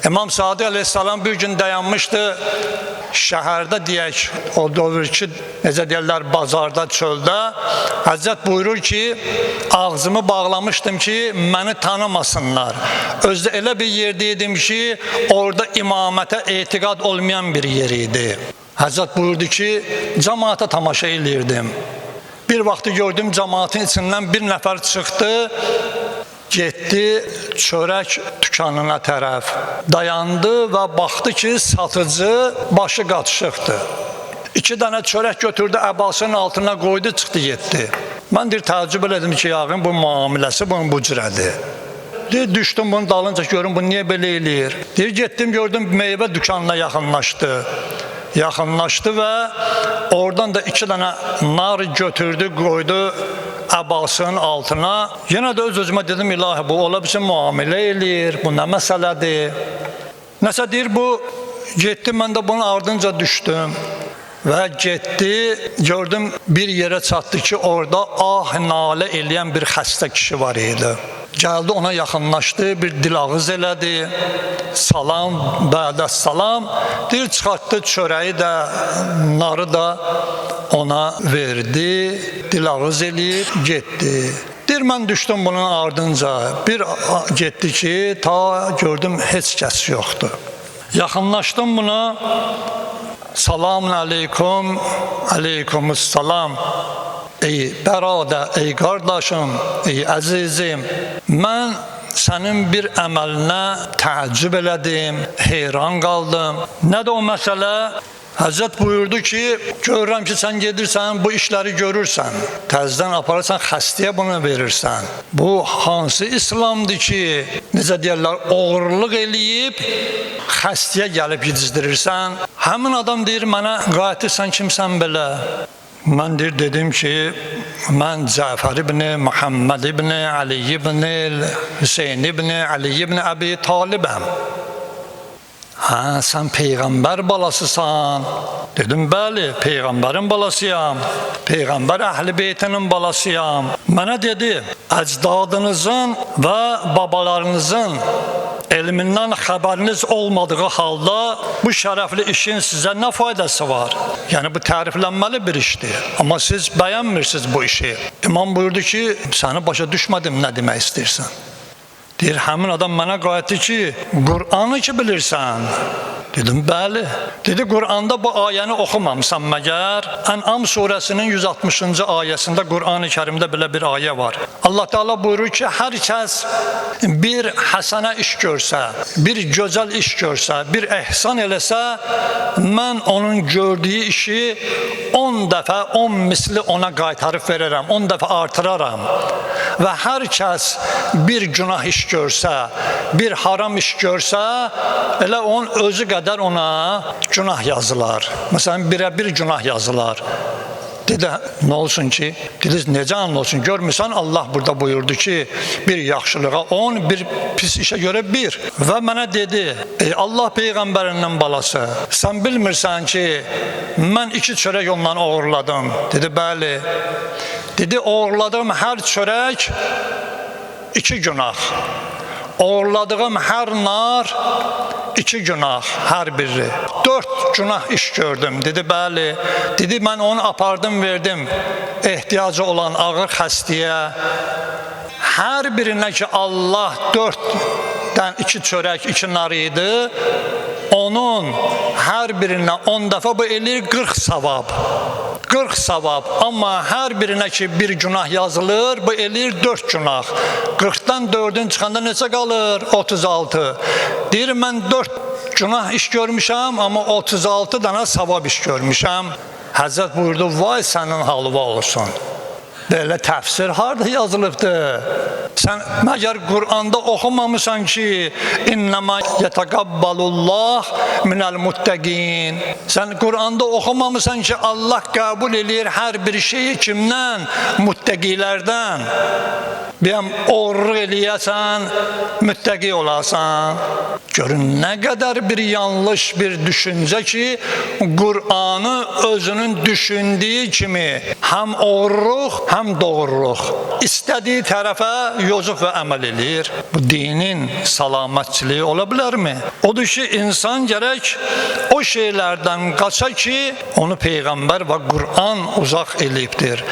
İmam Sadiq Aleyhisselam bir gün dayanmışdı şəhərdə deyək, o dövr ki, necə deyirlər, bazarda, çöldə. Həzrət buyurur ki, ağzımı bağlamışdım ki, məni tanımasınlar. Özdə elə bir yerdeydim ki, orada imamətə etiqad olmayan bir yer idi. Həzrət buyurdu ki, cemaata tamaşa eləyirdim. Bir vaxtı gördüm, cemaatin içindən bir nəfər çıxdı, getdi çörək dükanına tərəf, dayandı və baxdı ki, satıcı başı qatışıqdır. 2 dənə çörək götürdü, əbasının altına qoydu, çıxdı, getdi. Mən təəccüb elədim ki, yağın bu müamiləsi bunun bu cürədir. Düşdüm bunun dalınca, görüm bu niyə belə eləyir. Getdim, gördüm, meyvə dükanına yaxınlaşdı. Yaxınlaşdı və oradan da 2 dənə nar götürdü, qoydu əbasının altına. Yenə də öz-özümə dedim, ilahi, bu ola bilsin müamilə eləyir, bu nə məsələdir? Nəsə deyir, bu getdi, mən də bunun ardınca düşdüm və getdi, gördüm, bir yerə çatdı ki, orada nalə eləyən bir xəstə kişi var idi. Gəldi, ona yaxınlaşdı, bir dilağız elədi, salam, bədə salam, deyir, çıxartdı çörəyi də, narı da ona verdi, dilağız eləyib, getdi. Deyir, mən düşdüm bunun ardınca, bir getdi ki, ta gördüm, heç kəs yoxdur. Yaxınlaşdım buna, salamun aleykum, aleykumussalam. Ey bəradə, ey qardaşım, ey əzizim, mən sənin bir əməlinə təəccüb elədim, heyran qaldım. Nədir o məsələ? Həzrət buyurdu ki, görürəm ki, sən gedirsən, bu işləri görürsən, təzdən aparırsan, xəstəyə bunu verirsən. Bu hansı İslamdır ki, necə deyərlər, oğurluq eləyib, xəstəyə gəlib yedizdirirsən? Həmin adam deyir, mənə qayəti sən kimsən belə? Mən dedim ki, mən Cəfər ibn Muhammed ibn Ali ibn Hüseyin ibn Ali ibn Əbi Talibəm. Hə, sən Peyğəmbər balasısan. Dedim, bəli, Peyğəmbərin balasıyam. Peyğəmbər əhl-i beytinin balasıyam. Mənə dedi, əcdadınızın və babalarınızın elmindən xəbəriniz olmadığı halda bu şərəfli işin sizə nə faydası var? Yəni, bu təriflənməli bir işdir. Amma siz bəyənmirsiniz bu işi. İmam buyurdu ki, səni başa düşmədim, nə demək istəyirsən? Deyir, həmin adam mənə qayıtdı ki, Qur'anı ki bilirsən? Dedim, bəli. Dedi, Qur'anda bu ayəni oxumamısan məgər? Ən'am surəsinin 160-cı ayəsində Qur'an-ı Kərimdə belə bir ayə var. Allah Teala buyurur ki, hər kəs bir həsənə iş görsə, bir gözəl iş görsə, bir ehsan eləsə, mən onun gördüyü işi 10 dəfə, 10 misli ona qaytarıb verərəm, 10 dəfə artıraram. Və hər kəs bir günah iş görsə, bir haram iş görsə, elə onun özü qədər ona günah yazılar. Məsələn, birə-bir günah yazılar. Dedi, nə olsun ki? Dedi, necə anlı olsun? Görmüsən, Allah burada buyurdu ki, bir yaxşılığa 10, bir pis işə görə 1. Və mənə dedi, ey Allah Peyğəmbərinin balası, sən bilmirsən ki, mən 2 çörək ondan oğurladım. Dedi, bəli. Dedi, oğurladığım hər çörək 2 günah. Oğurladığım hər nar 2 günah, hər biri. 4 günah iş gördüm. Dedi, bəli. Dedi, mən onu apardım, verdim ehtiyacı olan ağır xəstəyə. Hər birinə ki, Allah 4-dən 2 çörək, 2 nar idi, onun hər birinə 10 dəfə bu eləyir 40 savab. 40 savab, amma hər birinə ki bir günah yazılır, bu eləyir 4 günah. 40-dan 4-ün çıxanda neçə qalır? 36. Deyir, mən 4 günah iş görmüşəm, amma 36 dana savab iş görmüşəm. Həzrət buyurdu, vay sənin halva olsun. Belə təfsir harada yazılıbdır? Sən məgər Qur'anda oxumamısan ki, İnnəmə yətəqabbalullah minəl muttəqin. Sən Qur'anda oxumamısan ki, Allah qəbul eləyir hər bir şeyi kimdən? Muttəqilərdən. Bəyəm, oğurluq eləyəsən, müttəqi olasan. Görün, nə qədər bir yanlış bir düşüncə ki, Qur'anı özünün düşündüyü kimi həm oğurluq, həm doğruluq. İstədiyi tərəfə yozuq və əməl eləyir. Bu dinin salamatçılığı ola bilərmi? Odur ki, insan gərək o şeylərdən qaça ki, onu Peyğəmbər və Qur'an uzaq eləyibdir.